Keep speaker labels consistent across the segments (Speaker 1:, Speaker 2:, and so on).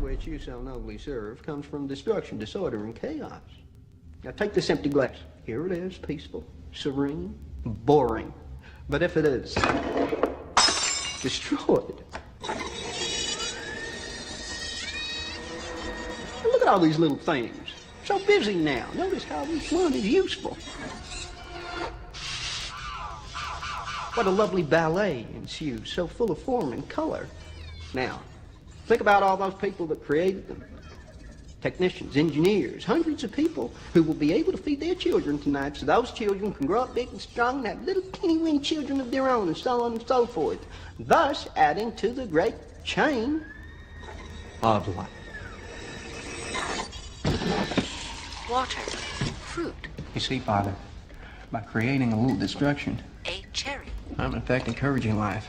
Speaker 1: which you so nobly serve, comes from destruction, disorder, and chaos. Now take this empty glass. Here it is, peaceful, serene, boring. But if it is destroyed, look at all these little things. So busy now. Notice how each one is useful. What a lovely ballet ensues, so full of form and color. Now, think about all those people that created them. Technicians, engineers, hundreds of people who will be able to feed their children tonight so those children can grow up big and strong and have little teeny-weeny children of their own and so on and so forth, thus adding to the great chain of life.
Speaker 2: Water, fruit,
Speaker 1: You see, Father, by creating a little destruction,
Speaker 2: a cherry.
Speaker 1: I'm in fact encouraging life.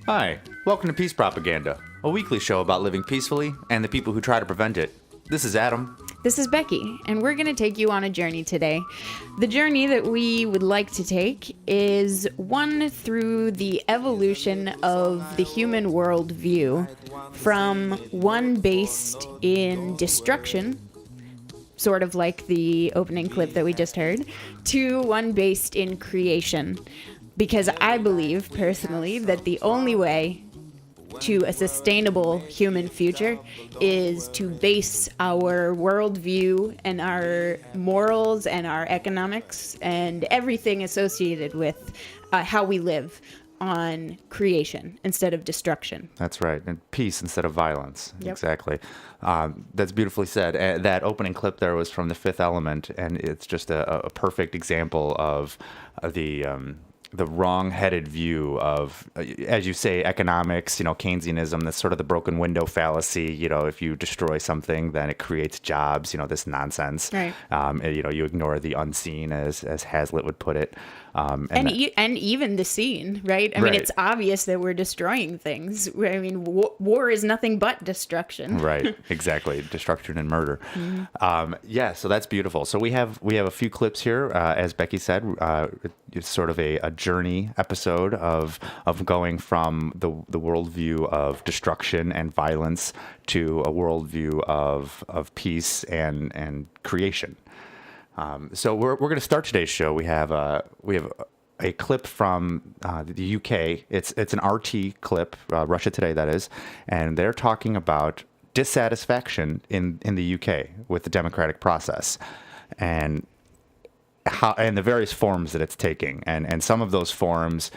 Speaker 3: Hi, welcome to Peace Propaganda, a weekly show about living peacefully and the people who try to prevent it. This is Adam.
Speaker 4: This is Becky, and we're going to take you on a journey today. The journey that we would like to take is one through the evolution of the human worldview, from one based in destruction, sort of like the opening clip that we just heard, to one based in creation. Because I believe, personally, that the only way to a sustainable human future is to base our worldview and our morals and our economics and everything associated with how we live on creation instead of destruction.
Speaker 3: That's right, and peace instead of violence.
Speaker 4: Yep.
Speaker 3: Exactly. That's beautifully said. That opening clip there was from The Fifth Element, and it's just a perfect example of the wrong-headed view of, as you say, economics, Keynesianism, that's sort of the broken window fallacy. If you destroy something, then it creates jobs, this nonsense.
Speaker 4: Right.
Speaker 3: You ignore the unseen, as Hazlitt would put it.
Speaker 4: And even the scene, right? I mean,
Speaker 3: Right.
Speaker 4: it's obvious that we're destroying things. I mean, war is nothing but destruction.
Speaker 3: Right, exactly. Destruction and murder.
Speaker 4: Mm-hmm.
Speaker 3: So that's beautiful. So we have a few clips here. As Becky said, it's sort of a journey episode of going from the worldview of destruction and violence to a worldview of peace and creation. So we're going to start today's show. We have a clip from the UK. It's an RT clip, Russia Today, that is, and they're talking about dissatisfaction in the UK with the democratic process and the various forms that it's taking. And some of those forms,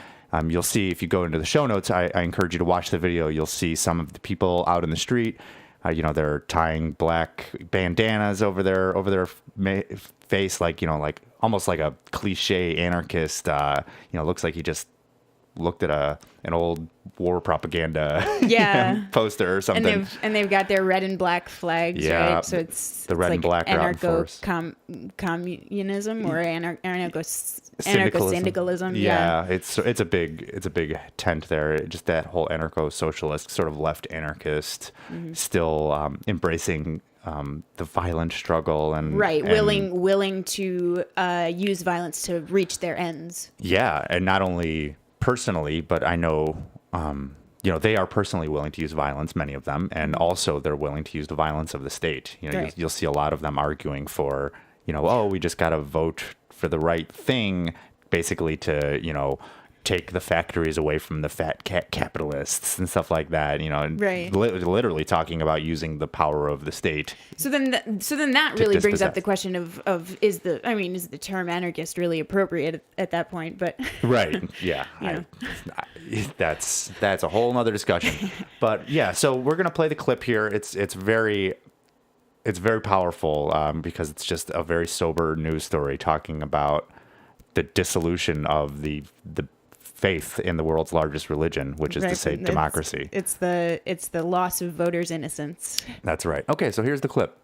Speaker 3: you'll see if you go into the show notes. I encourage you to watch the video. You'll see some of the people out in the street. They're tying black bandanas over their face, like almost like a cliche anarchist. Looks like he just looked at an old war propaganda poster or something.
Speaker 4: And they've got their red and black flags, right? So it's
Speaker 3: red and black
Speaker 4: anarcho-communism or anarcho-syndicalism.
Speaker 3: Yeah, it's a big tent there. Just that whole anarcho-socialist sort of left anarchist, still embracing the violent struggle and
Speaker 4: willing to use violence to reach their ends.
Speaker 3: Yeah, and not only personally, but I know, they are personally willing to use violence, many of them, and also they're willing to use the violence of the state.
Speaker 4: Right.
Speaker 3: You'll see a lot of them arguing for, we just got to vote for the right thing, basically to, take the factories away from the fat capitalists and stuff like that,
Speaker 4: Right.
Speaker 3: literally talking about using the power of the state.
Speaker 4: So then that really brings up the question of is the term anarchist really appropriate at that point? But
Speaker 3: Right. Yeah. That's a whole nother discussion. But yeah, so we're going to play the clip here. It's very powerful because it's just a very sober news story talking about the dissolution of the faith in the world's largest religion, which is to say democracy.
Speaker 4: It's the loss of voters' innocence.
Speaker 3: That's right. Okay, so here's the clip.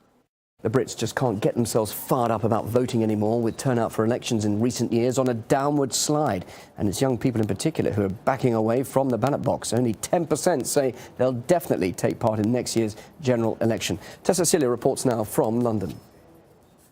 Speaker 5: The Brits just can't get themselves fired up about voting anymore, with turnout for elections in recent years on a downward slide. And it's young people in particular who are backing away from the ballot box. Only 10% say they'll definitely take part in next year's general election. Tessa Celia reports now from London.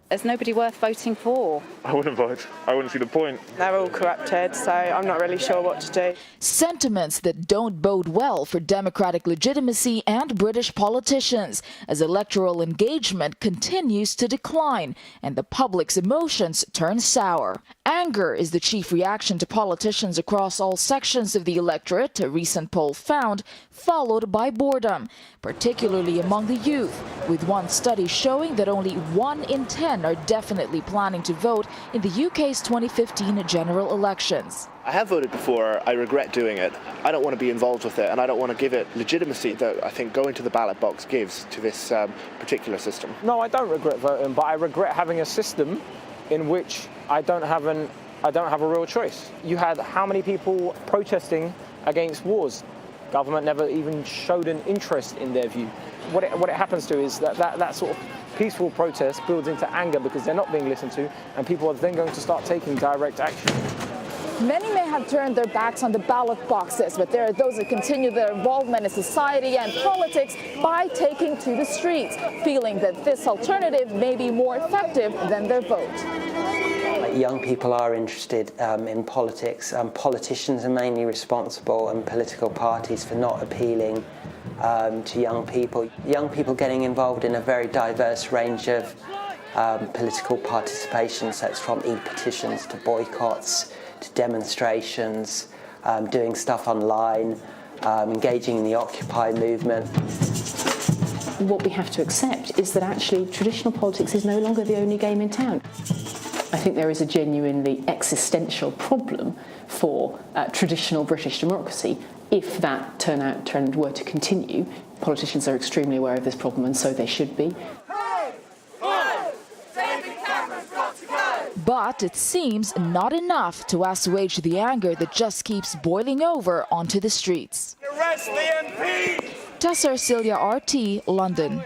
Speaker 6: There's nobody worth voting for.
Speaker 7: I wouldn't vote. I wouldn't see the point.
Speaker 8: They're all corrupted, so I'm not really sure what to do.
Speaker 9: Sentiments that don't bode well for democratic legitimacy and British politicians as electoral engagement continues to decline and the public's emotions turn sour. Anger is the chief reaction to politicians across all sections of the electorate, a recent poll found, followed by boredom, particularly among the youth, with one study showing that only 1 in 10 are definitely planning to vote in the UK's 2015 general elections.
Speaker 10: I have voted before. I regret doing it. I don't want to be involved with it, and I don't want to give it legitimacy that I think going to the ballot box gives to this particular system.
Speaker 11: No, I don't regret voting, but I regret having a system in which I don't have a real choice. You had how many people protesting against wars? Government never even showed an interest in their view. What it happens to is that sort of peaceful protest builds into anger because they're not being listened to, and people are then going to start taking direct action.
Speaker 6: Many may have turned their backs on the ballot boxes, but there are those that continue their involvement in society and politics by taking to the streets, feeling that this alternative may be more effective than their vote.
Speaker 12: Young people are interested in politics. Politicians are mainly responsible, and political parties, for not appealing to young people. Young people getting involved in a very diverse range of political participation, so it's from e-petitions to boycotts to demonstrations, doing stuff online, engaging in the Occupy movement.
Speaker 13: What we have to accept is that actually traditional politics is no longer the only game in town. I think there is a genuinely existential problem for traditional British democracy if that turnout trend were to continue. Politicians are extremely aware of this problem, and so they should be.
Speaker 9: But it seems not enough to assuage the anger that just keeps boiling over onto the streets.
Speaker 7: Arrest the MP!
Speaker 9: Tessa Celia, RT, London.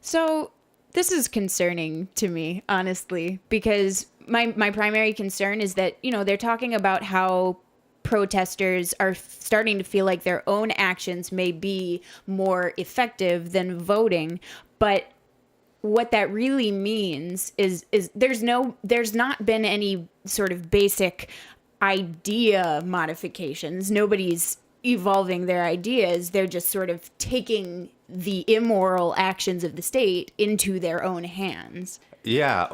Speaker 4: So this is concerning to me, honestly, because my primary concern is that, they're talking about how protesters are starting to feel like their own actions may be more effective than voting, but what that really means is there's not been any sort of basic idea modifications. Nobody's evolving their ideas. They're just sort of taking the immoral actions of the state into their own hands.
Speaker 3: Yeah,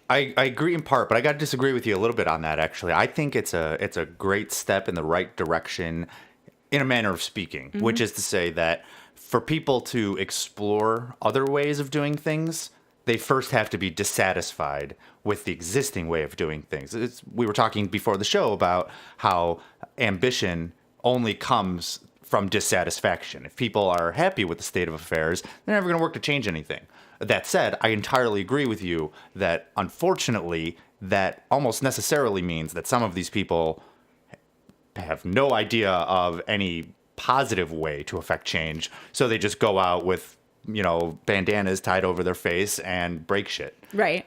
Speaker 3: I agree in part, but I got to disagree with you a little bit on that, actually. I think it's a great step in the right direction, in a manner of speaking, which is to say that for people to explore other ways of doing things, they first have to be dissatisfied with the existing way of doing things. We were talking before the show about how ambition only comes from dissatisfaction. If people are happy with the state of affairs, they're never going to work to change anything. That said, I entirely agree with you that, unfortunately, that almost necessarily means that some of these people have no idea of any positive way to affect change, so they just go out with, bandanas tied over their face and break shit.
Speaker 4: Right.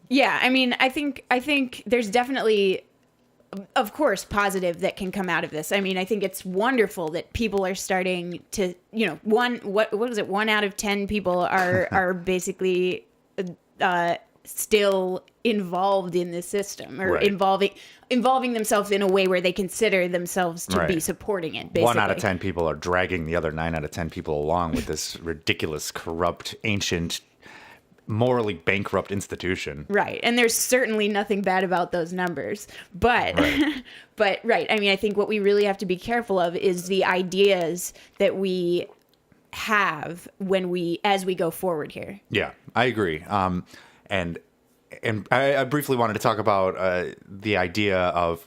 Speaker 4: Yeah, I mean, I think there's definitely, of course, positive that can come out of this. I mean, I think it's wonderful that people are starting to, what is it? 1 out of 10 people are basically still involved in the system, or
Speaker 3: right.
Speaker 4: involving themselves in a way where they consider themselves to be supporting it. Basically.
Speaker 3: 1 out of 10 people are dragging the other 9 out of 10 people along with this ridiculous, corrupt, ancient, morally bankrupt institution.
Speaker 4: Right. And there's certainly nothing bad about those numbers. But right. I mean, I think what we really have to be careful of is the ideas that we have as we go forward here.
Speaker 3: Yeah, I agree. And I briefly wanted to talk about the idea of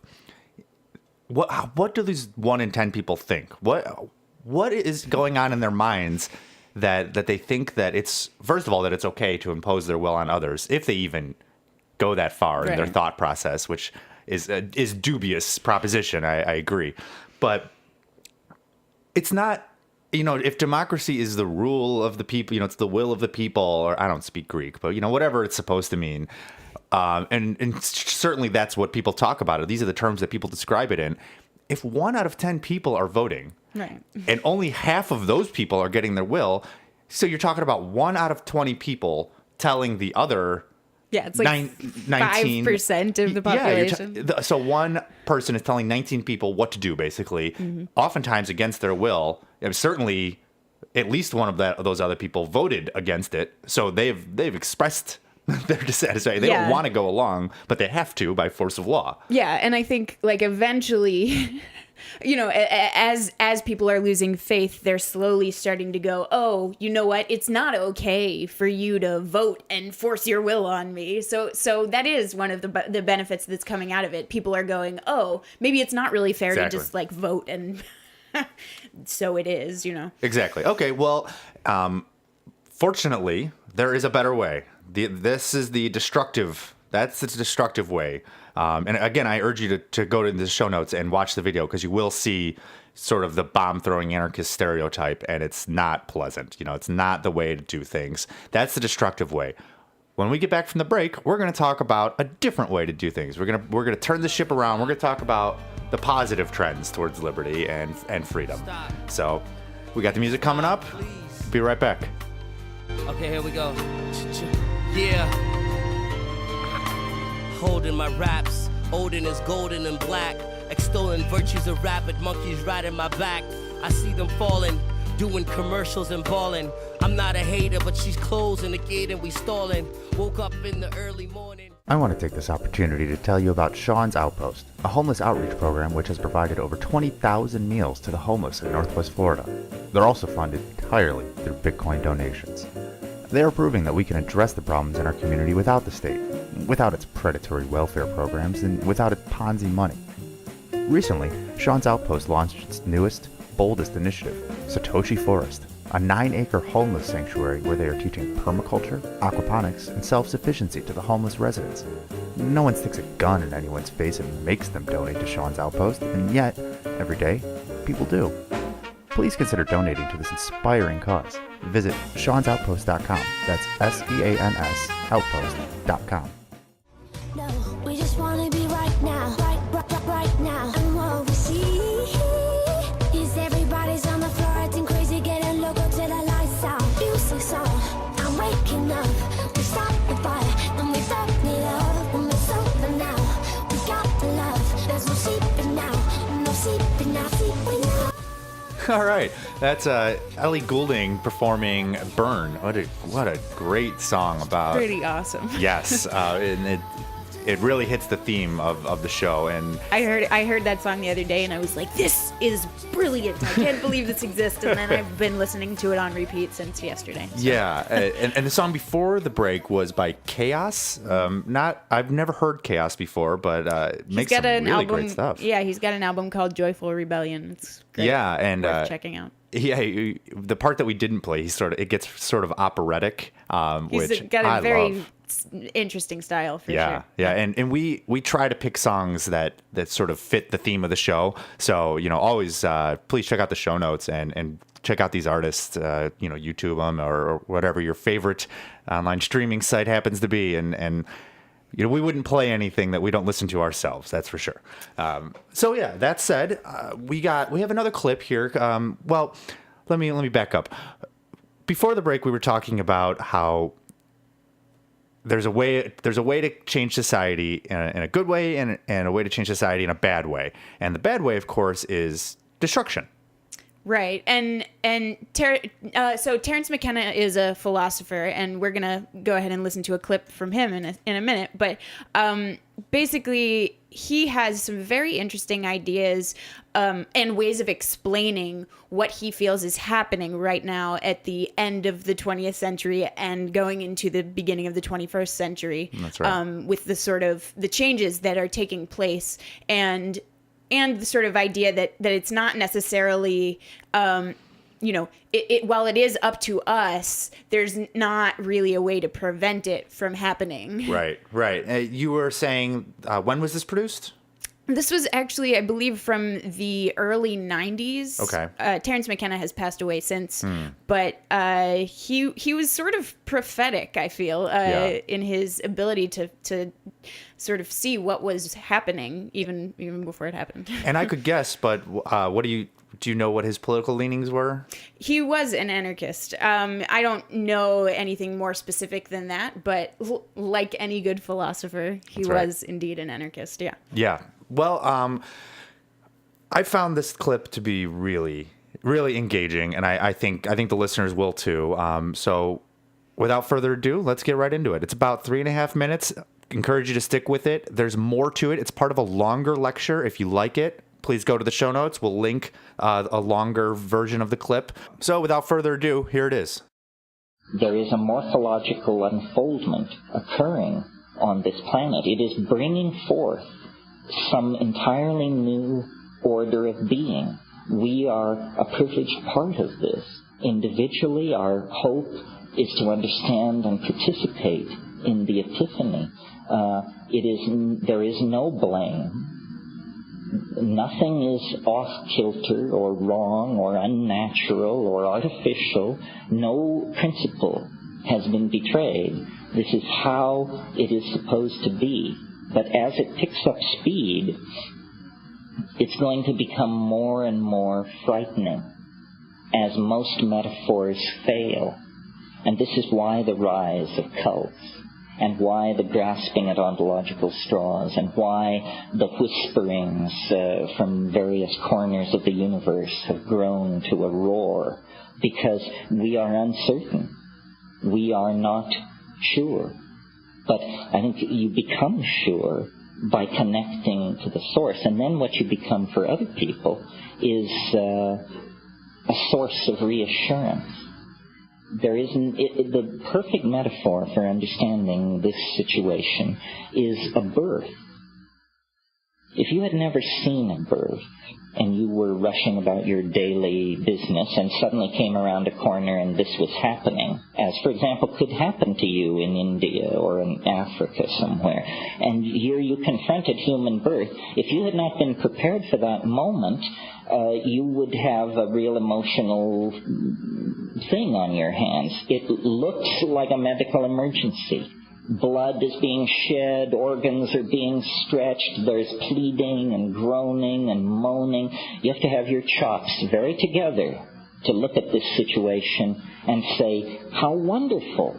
Speaker 3: what do these 1 in 10 people think? What is going on in their minds that they think that it's, first of all, that it's okay to impose their will on others, if they even go that far in their thought process, which is dubious proposition. I agree, but it's not if democracy is the rule of the people, it's the will of the people, or I don't speak Greek, but whatever it's supposed to mean. And certainly that's what people talk about it. These are the terms that people describe it in. If 1 out of 10 people are voting,
Speaker 4: right, and
Speaker 3: only half of those people are getting their will, so you're talking about 1 out of 20 people telling the other.
Speaker 4: Yeah, it's like 5% of the population.
Speaker 3: Yeah, so one person is telling 19 people what to do, basically, oftentimes against their will. Certainly, at least one of those other people voted against it. So they've expressed their dissatisfaction. They don't want to go along, but they have to by force of law.
Speaker 4: Yeah, and I think eventually... as people are losing faith, they're slowly starting to go, oh, you know what? It's not okay for you to vote and force your will on me. So that is one of the benefits that's coming out of it. People are going, oh, maybe it's not really fair to just vote and so it is,
Speaker 3: Exactly. Okay. Well, fortunately, there is a better way. This is the destructive. That's the destructive way. And again, I urge you to go to the show notes and watch the video because you will see sort of the bomb-throwing anarchist stereotype, and it's not pleasant. It's not the way to do things. That's the destructive way. When we get back from the break, we're going to talk about a different way to do things. We're going to turn the ship around. We're going to talk about the positive trends towards liberty and freedom. So we got the music coming up. Be right back.
Speaker 14: Okay, here we go. Yeah. Holding my raps, Odin is golden and black, extolling virtues of rapid monkeys riding my back. I see them falling, doing commercials and balling. I'm not a hater, but she's closing the gate and we stalling. Woke up in the early morning.
Speaker 3: I want to take this opportunity to tell you about Sean's Outpost, a homeless outreach program which has provided over 20,000 meals to the homeless in Northwest Florida. They're also funded entirely through Bitcoin donations. They are proving that we can address the problems in our community without the state, without its predatory welfare programs, and without its Ponzi money. Recently, Sean's Outpost launched its newest, boldest initiative, Satoshi Forest, a 9-acre homeless sanctuary where they are teaching permaculture, aquaponics, and self-sufficiency to the homeless residents. No one sticks a gun in anyone's face and makes them donate to Sean's Outpost, and yet, every day, people do. Please consider donating to this inspiring cause. Visit Sean'sOutpost.com. That's SEANS Outpost.com.
Speaker 15: No, we just want to be right now, right now. And what we see is everybody's on the floor acting crazy, getting loco till the lights out. Music's on, I'm waking up. We stop the fire, and we don't need love. When it's over now, we got the love. There's no sleeping now, no sleeping now, sleeping now.
Speaker 3: All right, that's Ellie Goulding performing "Burn." What a great song about.
Speaker 4: Pretty awesome.
Speaker 3: Yes, and it really hits the theme of the show. And
Speaker 4: I heard that song the other day, and I was like, "This is brilliant! I can't believe this exists." And then I've been listening to it on repeat since yesterday. So.
Speaker 3: Yeah, and the song before the break was by Chaos. I've never heard Chaos before, but makes some really great stuff.
Speaker 4: Yeah, he's got an album called Joyful Rebellion. It's great.
Speaker 3: Yeah, and
Speaker 4: worth checking out.
Speaker 3: Yeah, the part that we didn't play, it gets sort of operatic, which
Speaker 4: got a
Speaker 3: I
Speaker 4: very
Speaker 3: love.
Speaker 4: Interesting style for
Speaker 3: yeah,
Speaker 4: sure.
Speaker 3: Yeah, and we try to pick songs that sort of fit the theme of the show. So always please check out the show notes and check out these artists. YouTube them or whatever your favorite online streaming site happens to be, and we wouldn't play anything that we don't listen to ourselves. That's for sure. So yeah, that said, we have another clip here. Well, let me back up. Before the break, we were talking about how there's a way to change society in a good way and a way to change society in a bad way. And the bad way, of course, is destruction.
Speaker 4: Right. So Terence McKenna is a philosopher, and we're going to go ahead and listen to a clip from him in a minute. But basically, he has some very interesting ideas and ways of explaining what he feels is happening right now at the end of the 20th century and going into the beginning of the 21st century.
Speaker 3: That's right.
Speaker 4: With the sort of the changes that are taking place and the sort of idea that it's not necessarily, while it is up to us, there's not really a way to prevent it from happening.
Speaker 3: Right. You were saying, when was this produced?
Speaker 4: This was actually, I believe, from the early 90s.
Speaker 3: Okay.
Speaker 4: Terrence McKenna has passed away since, but he was sort of prophetic, I feel, in his ability to sort of see what was happening even before it happened.
Speaker 3: And I could guess, but do you know what his political leanings were?
Speaker 4: He was an anarchist. I don't know anything more specific than that, but like any good philosopher, he was indeed an anarchist. Yeah.
Speaker 3: Yeah. Well, I found this clip to be really, really engaging, and I think the listeners will too. So, without further ado, let's get right into it. It's about 3.5 minutes. Encourage you to stick with it. There's more to it. It's part of a longer lecture. If you like it, please go to the show notes. We'll link a longer version of the clip. So, without further ado, here it is.
Speaker 16: There is a morphological unfoldment occurring on this planet. It is bringing forth some entirely new order of being. We are a privileged part of this. Individually, our hope is to understand and participate in the epiphany. There is no blame. Nothing is off-kilter or wrong or unnatural or artificial. No principle has been betrayed. This is how it is supposed to be. But as it picks up speed, it's going to become more and more frightening as most metaphors fail. And this is why the rise of cults, and why the grasping at ontological straws, and why the whisperings from various corners of the universe have grown to a roar, because we are uncertain. We are not sure. But I think you become sure by connecting to the source. And then what you become for other people is a source of reassurance. The perfect metaphor for understanding this situation is a birth. If you had never seen a birth, and you were rushing about your daily business and suddenly came around a corner and this was happening, as, for example, could happen to you in India or in Africa somewhere, and here you confronted human birth, if you had not been prepared for that moment, you would have a real emotional thing on your hands. It looks like a medical emergency. Blood is being shed, organs are being stretched, there's pleading and groaning and moaning. You have to have your chops very together to look at this situation and say, how wonderful,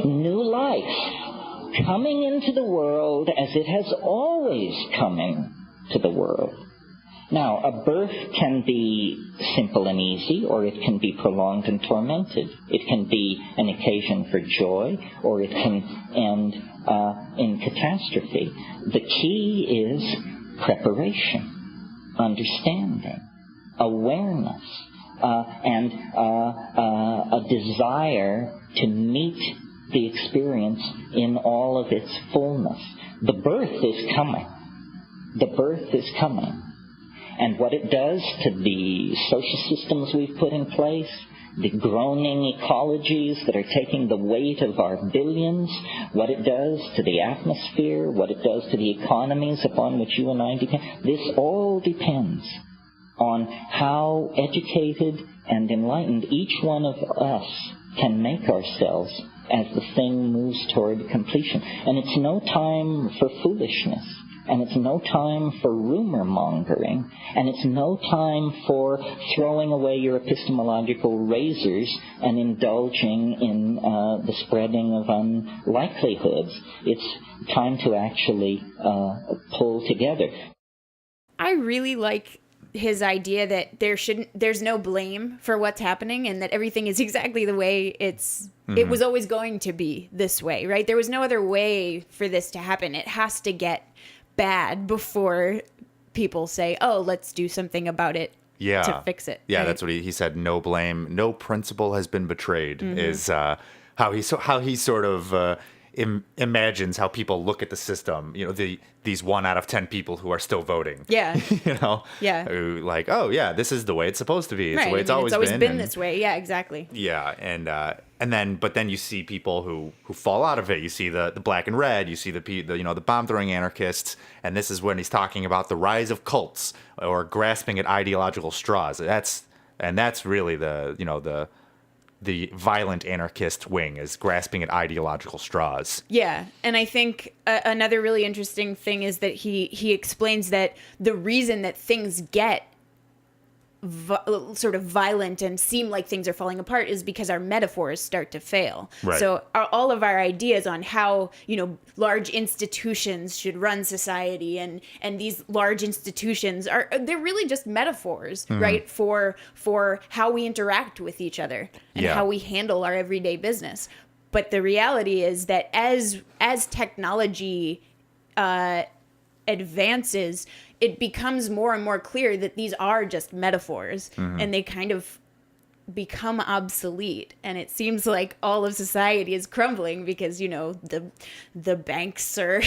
Speaker 16: new life, coming into the world as it has always come into the world. Now, a birth can be simple and easy, or it can be prolonged and tormented. It can be an occasion for joy, or it can end in catastrophe. The key is preparation, understanding, awareness, and a desire to meet the experience in all of its fullness. The birth is coming. The birth is coming. And what it does to the social systems we've put in place, the groaning ecologies that are taking the weight of our billions, what it does to the atmosphere, what it does to the economies upon which you and I depend, this all depends on how educated and enlightened each one of us can make ourselves as the thing moves toward completion. And it's no time for foolishness. And it's no time for rumor mongering, and it's no time for throwing away your epistemological razors and indulging in the spreading of unlikelihoods. It's time to actually pull together.
Speaker 4: I really like his idea that there's no blame for what's happening, and that everything is exactly the way it was always going to be this way, right? There was no other way for this to happen. It has to get bad before people say, oh, let's do something about it to fix it.
Speaker 3: Yeah,
Speaker 4: right?
Speaker 3: That's what he said. No blame, no principle has been betrayed is how he sort of imagines how people look at the system. You know, these 1 out of 10 people who are still voting.
Speaker 4: Yeah.
Speaker 3: You know?
Speaker 4: Yeah.
Speaker 3: Who like, oh, yeah, this is the way it's supposed to be. It's
Speaker 4: right.
Speaker 3: the way it's always been.
Speaker 4: It's always been this way. Yeah, exactly.
Speaker 3: Yeah, and But then you see people who fall out of it. You see the black and red. You see the bomb throwing anarchists. And this is when he's talking about the rise of cults or grasping at ideological straws. That's really the violent anarchist wing, is grasping at ideological straws.
Speaker 4: Yeah, and I think another really interesting thing is that he explains that the reason that things get sort of violent and seem like things are falling apart is because our metaphors start to fail.
Speaker 3: Right.
Speaker 4: So all of our ideas on how, large institutions should run society and these large institutions they're really just metaphors, right? For how we interact with each other and how we handle our everyday business. But the reality is that as technology advances, it becomes more and more clear that these are just metaphors, and they kind of become obsolete. And it seems like all of society is crumbling because, the banks are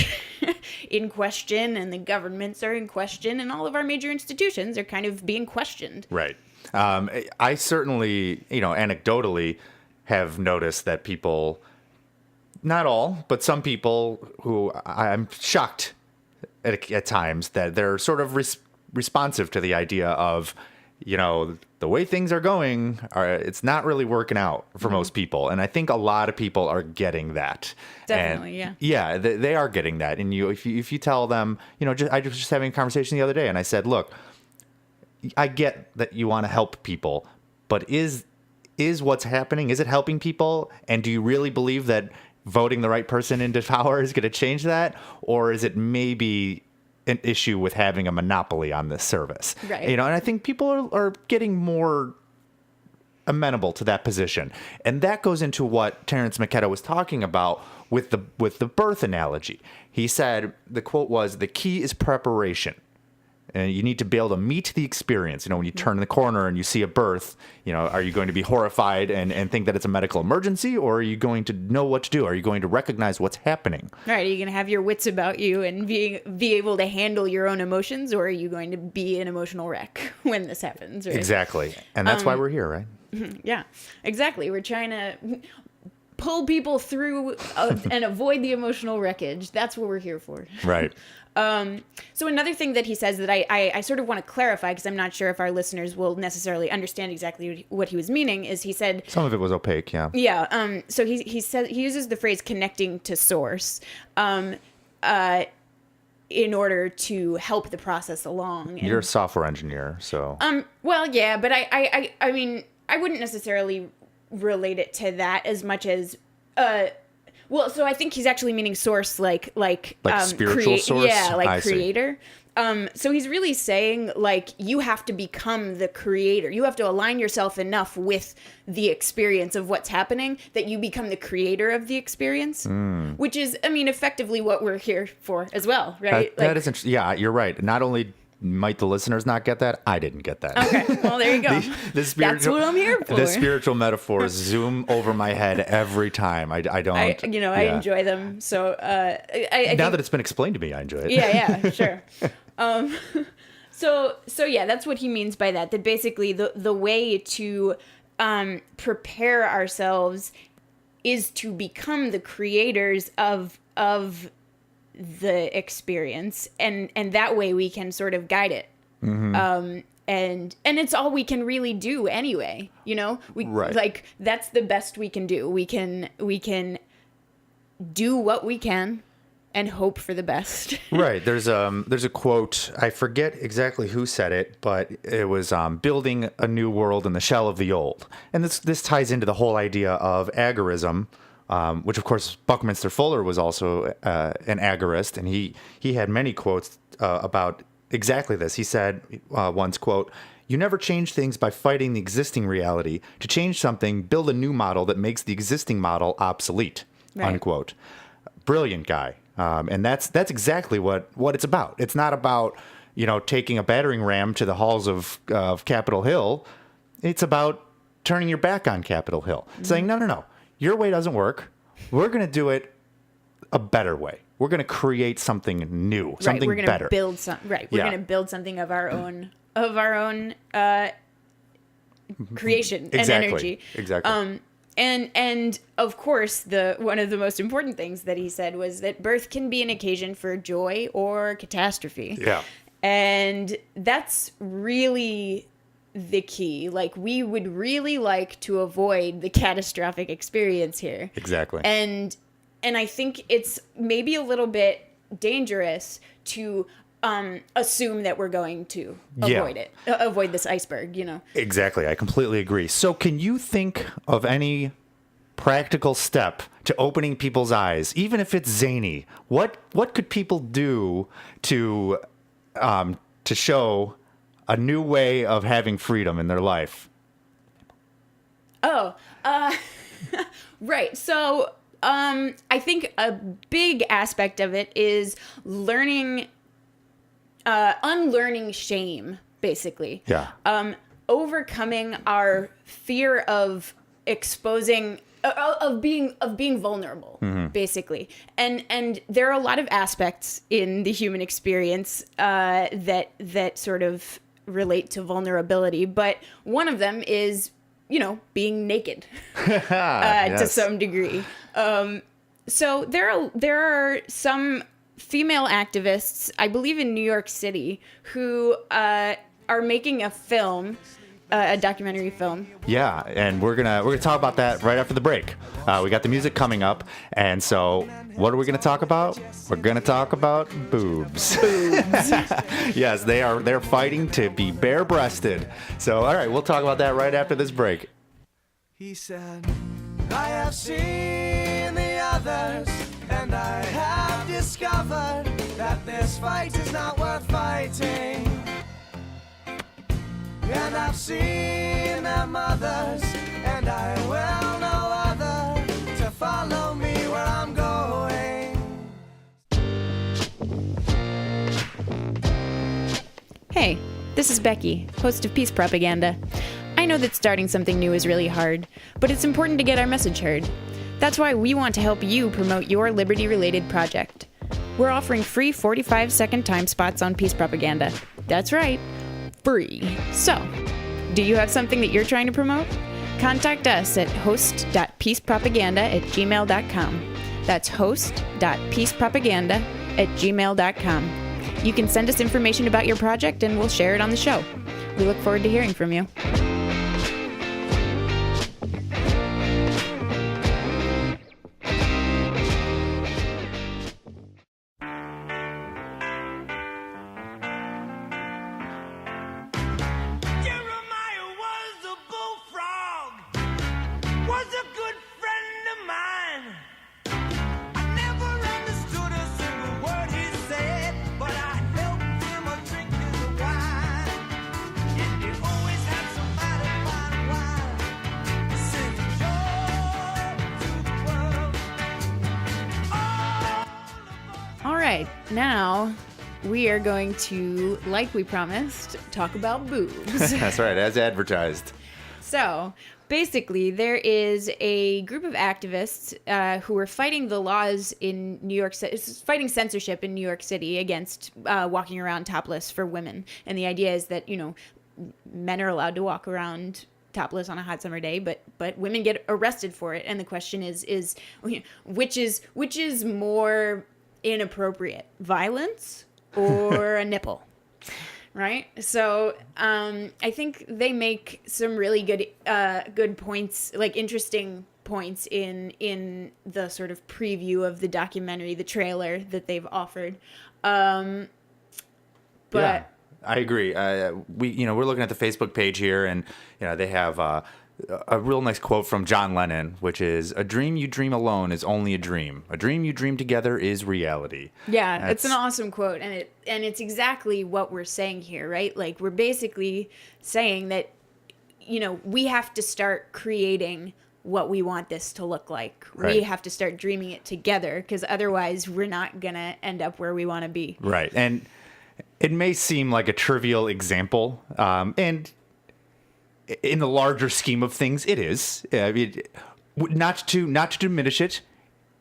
Speaker 4: in question and the governments are in question and all of our major institutions are kind of being questioned.
Speaker 3: Right. I certainly, anecdotally have noticed that people, not all, but some people who I'm shocked at times that they're sort of responsive to the idea of, the way things are going, it's not really working out for most people. And I think a lot of people are getting that.
Speaker 4: Definitely,
Speaker 3: and, yeah. They are getting that. And if you tell them, I was just having a conversation the other day and I said, look, I get that you want to help people, but is what's happening, is it helping people? And do you really believe that voting the right person into power is going to change that? Or is it maybe an issue with having a monopoly on this service?
Speaker 4: Right.
Speaker 3: And I think people are getting more amenable to that position. And that goes into what Terence McKenna was talking about with the birth analogy. He said, the quote was, "The key is preparation." And you need to be able to meet the experience. When you turn the corner and you see a birth, are you going to be horrified and think that it's a medical emergency, or are you going to know what to do? Are you going to recognize what's happening?
Speaker 4: Right. Are you going to have your wits about you and be able to handle your own emotions, or are you going to be an emotional wreck when this happens? Right?
Speaker 3: Exactly. And that's why we're here, right?
Speaker 4: Yeah, exactly. We're trying to pull people through and avoid the emotional wreckage. That's what we're here for.
Speaker 3: Right.
Speaker 4: So another thing that he says that I sort of want to clarify, because I'm not sure if our listeners will necessarily understand exactly what he was meaning, is he said...
Speaker 3: Some of it was opaque, yeah.
Speaker 4: Yeah. So he said he uses the phrase connecting to source in order to help the process along.
Speaker 3: You're a software engineer, so...
Speaker 4: Well, yeah, but I mean, I wouldn't necessarily relate it to that as much as... Well, so I think he's actually meaning source, like
Speaker 3: spiritual source.
Speaker 4: Yeah, like
Speaker 3: I
Speaker 4: creator. So he's really saying, you have to become the creator. You have to align yourself enough with the experience of what's happening that you become the creator of the experience, which is, effectively what we're here for as well, right?
Speaker 3: That is interesting. Yeah, you're right. Not only might the listeners not get that, I didn't get that.
Speaker 4: Okay, well, there you go.
Speaker 3: That's
Speaker 4: what I'm here for.
Speaker 3: The spiritual metaphors zoom over my head every time. I don't...
Speaker 4: I enjoy them. So
Speaker 3: now that it's been explained to me, I enjoy it.
Speaker 4: Yeah, sure. So yeah, that's what he means by that. That basically the way to prepare ourselves is to become the creators of the experience, and that way we can sort of guide it. And it's all we can really do anyway.
Speaker 3: Right.
Speaker 4: That's the best we can do. We can do what we can and hope for the best.
Speaker 3: Right. There's a quote, I forget exactly who said it, but it was building a new world in the shell of the old. And this ties into the whole idea of agorism, which of course Buckminster Fuller was also an agorist, and he had many quotes about exactly this. He said once, quote, "You never change things by fighting the existing reality. To change something, build a new model that makes the existing model obsolete," unquote. Brilliant guy. And that's exactly what it's about. It's not about, taking a battering ram to the halls of Capitol Hill. It's about turning your back on Capitol Hill, saying, no. Your way doesn't work. We're going to do it a better way. We're going to create something new, something
Speaker 4: we're gonna
Speaker 3: better.
Speaker 4: Build we're going to build something of our own creation and energy.
Speaker 3: Exactly.
Speaker 4: And of course, one of the most important things that he said was that birth can be an occasion for joy or catastrophe.
Speaker 3: Yeah.
Speaker 4: And that's really the key. Like, we would really like to avoid the catastrophic experience here.
Speaker 3: Exactly.
Speaker 4: And I think it's maybe a little bit dangerous to assume that we're going to avoid this iceberg, you know.
Speaker 3: Exactly. I completely agree. So can you think of any practical step to opening people's eyes, even if it's zany? What could people do to show a new way of having freedom in their life?
Speaker 4: Right. So I think a big aspect of it is unlearning shame, basically.
Speaker 3: Yeah.
Speaker 4: Overcoming our fear of exposing, of being vulnerable, basically. And there are a lot of aspects in the human experience that sort of relate to vulnerability, but one of them is, you know, being naked to some degree. So there are some female activists, I believe in New York City, who are making a film, a documentary film.
Speaker 3: Yeah, and we're gonna talk about that right after the break. We got the music coming up, and so what are we gonna talk about? We're gonna talk about boobs. Yes, they're fighting to be bare-breasted. So all right, we'll talk about that right after this break.
Speaker 17: He said, I have seen the others, and I have discovered that this fight is not worth fighting. And I've seen their mothers, and I will no other to follow me where I'm going.
Speaker 4: Hey, this is Becky, host of Peace Propaganda. I know that starting something new is really hard, but it's important to get our message heard. That's why we want to help you promote your liberty-related project. We're offering free 45-second time spots on Peace Propaganda. That's right, free. So, do you have something that you're trying to promote? Contact us at host.peacepropaganda@gmail.com. That's host.peacepropaganda@gmail.com. You can send us information about your project and we'll share it on the show. We look forward to hearing from you. Now, we are going to, like we promised, talk about boobs.
Speaker 3: That's right, as advertised.
Speaker 4: So, basically, there is a group of activists who are fighting the laws in New York City, fighting censorship in New York City against walking around topless for women. And the idea is that, you know, men are allowed to walk around topless on a hot summer day, but women get arrested for it. And the question is which is more inappropriate, violence or a nipple, right? So I think they make some really good points, like interesting points in the sort of preview of the documentary, the trailer that they've offered. But
Speaker 3: yeah, I agree. We're looking at the Facebook page here, and they have a real nice quote from John Lennon, which is, "A dream you dream alone is only a dream. A dream you dream together is reality."
Speaker 4: Yeah, it's an awesome quote, and it's exactly what we're saying here, right? Like, we're basically saying that, we have to start creating what we want this to look like. Right. We have to start dreaming it together, because otherwise we're not going to end up where we want to be.
Speaker 3: Right, and it may seem like a trivial example, and in the larger scheme of things, it is. Not to diminish it.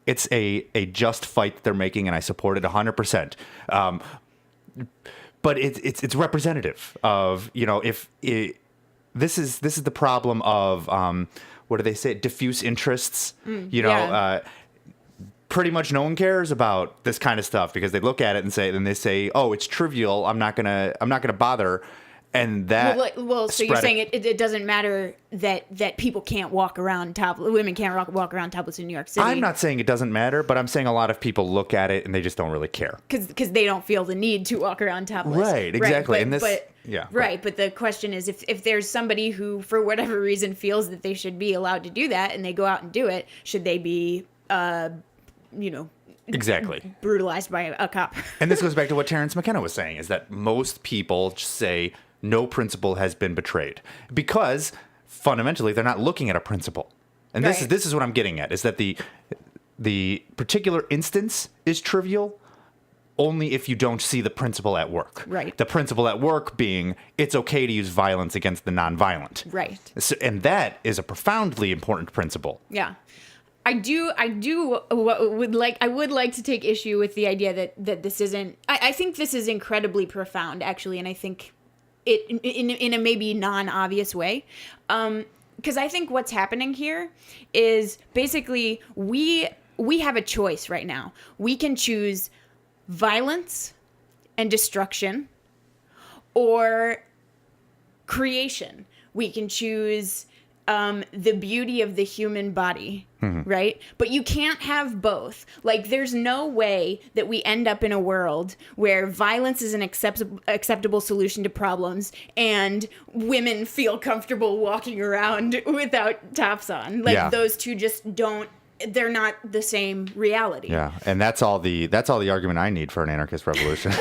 Speaker 3: It's a just fight that they're making, and I support it 100%. But it's representative of this is the problem of what do they say? Diffuse interests.
Speaker 4: Yeah.
Speaker 3: Pretty much no one cares about this kind of stuff because they look at it and say, oh, it's trivial. I'm not gonna bother. And that
Speaker 4: so you're saying it doesn't matter that people can't walk around women can't walk around topless in New York City.
Speaker 3: I'm not saying it doesn't matter, but I'm saying a lot of people look at it and they just don't really care
Speaker 4: because they don't feel the need to walk around topless.
Speaker 3: Right, exactly.
Speaker 4: Right, but the question is if there's somebody who for whatever reason feels that they should be allowed to do that and they go out and do it, should they be
Speaker 3: exactly
Speaker 4: brutalized by a cop?
Speaker 3: And this goes back to what Terrence McKenna was saying, is that most people say no principle has been betrayed because fundamentally they're not looking at a principle. And this is what I'm getting at, is that the particular instance is trivial only if you don't see the principle at work.
Speaker 4: Right.
Speaker 3: The principle at work being it's okay to use violence against the nonviolent.
Speaker 4: Right.
Speaker 3: So, and that is a profoundly important principle.
Speaker 4: Yeah. I would like to take issue with the idea that this isn't. I think this is incredibly profound, actually, and I think it in a maybe non-obvious way, because I think what's happening here is basically we have a choice right now. We can choose violence and destruction, or creation. We can choose the beauty of the human body, right? But you can't have both. Like, there's no way that we end up in a world where violence is an acceptable solution to problems and women feel comfortable walking around without tops on. Like, those two just don't. They're not the same reality.
Speaker 3: Yeah, and that's all the argument I need for an anarchist revolution.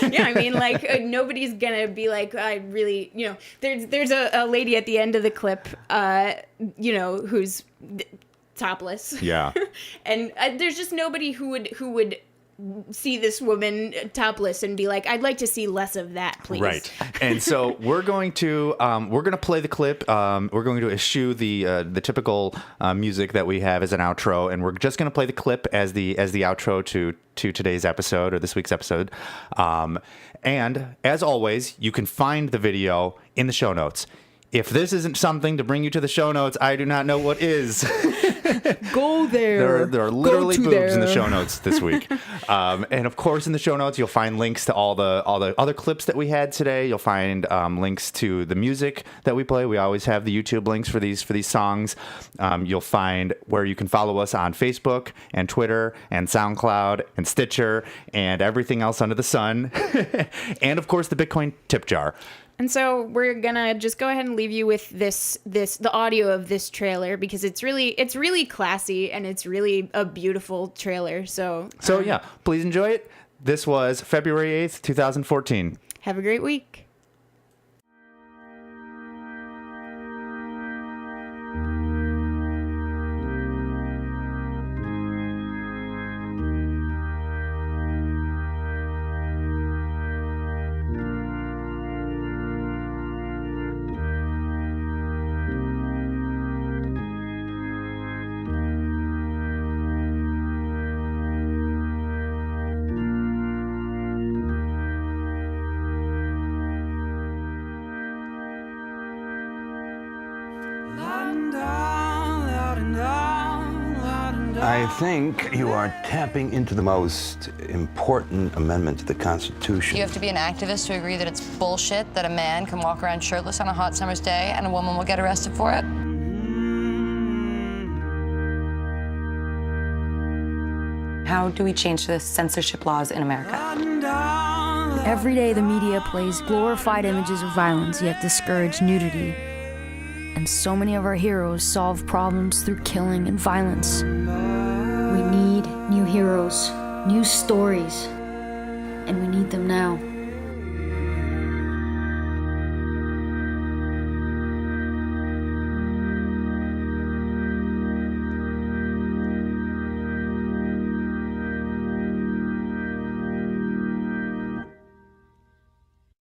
Speaker 4: Yeah, I mean, like, nobody's gonna be like, I really, there's a lady at the end of the clip, who's topless.
Speaker 3: Yeah.
Speaker 4: And there's just nobody who would see this woman topless and be like, I'd like to see less of that, please.
Speaker 3: Right. And so we're going to play the clip. We're going to eschew the typical music that we have as an outro, and we're just going to play the clip as the outro to today's episode, or this week's episode. And as always, you can find the video in the show notes. If this isn't something to bring you to the show notes, I do not know what is.
Speaker 4: Go there.
Speaker 3: There are literally boobs in the show notes this week. And of course, in the show notes, you'll find links to all the other clips that we had today. You'll find links to the music that we play. We always have the YouTube links for these songs. You'll find where you can follow us on Facebook and Twitter and SoundCloud and Stitcher and everything else under the sun. And of course, the Bitcoin tip jar.
Speaker 4: And so we're gonna just go ahead and leave you with the audio of this trailer, because it's really classy and it's really a beautiful trailer. So
Speaker 3: yeah, please enjoy it. This was February 8th, 2014.
Speaker 4: Have a great week.
Speaker 18: I think you are tapping into the most important amendment to the Constitution.
Speaker 19: You have to be an activist to agree that it's bullshit that a man can walk around shirtless on a hot summer's day and a woman will get arrested for it.
Speaker 20: How do we change the censorship laws in America?
Speaker 21: Every day the media plays glorified images of violence, yet discourage nudity. And so many of our heroes solve problems through killing and violence. We need new heroes, new stories, and we need them now.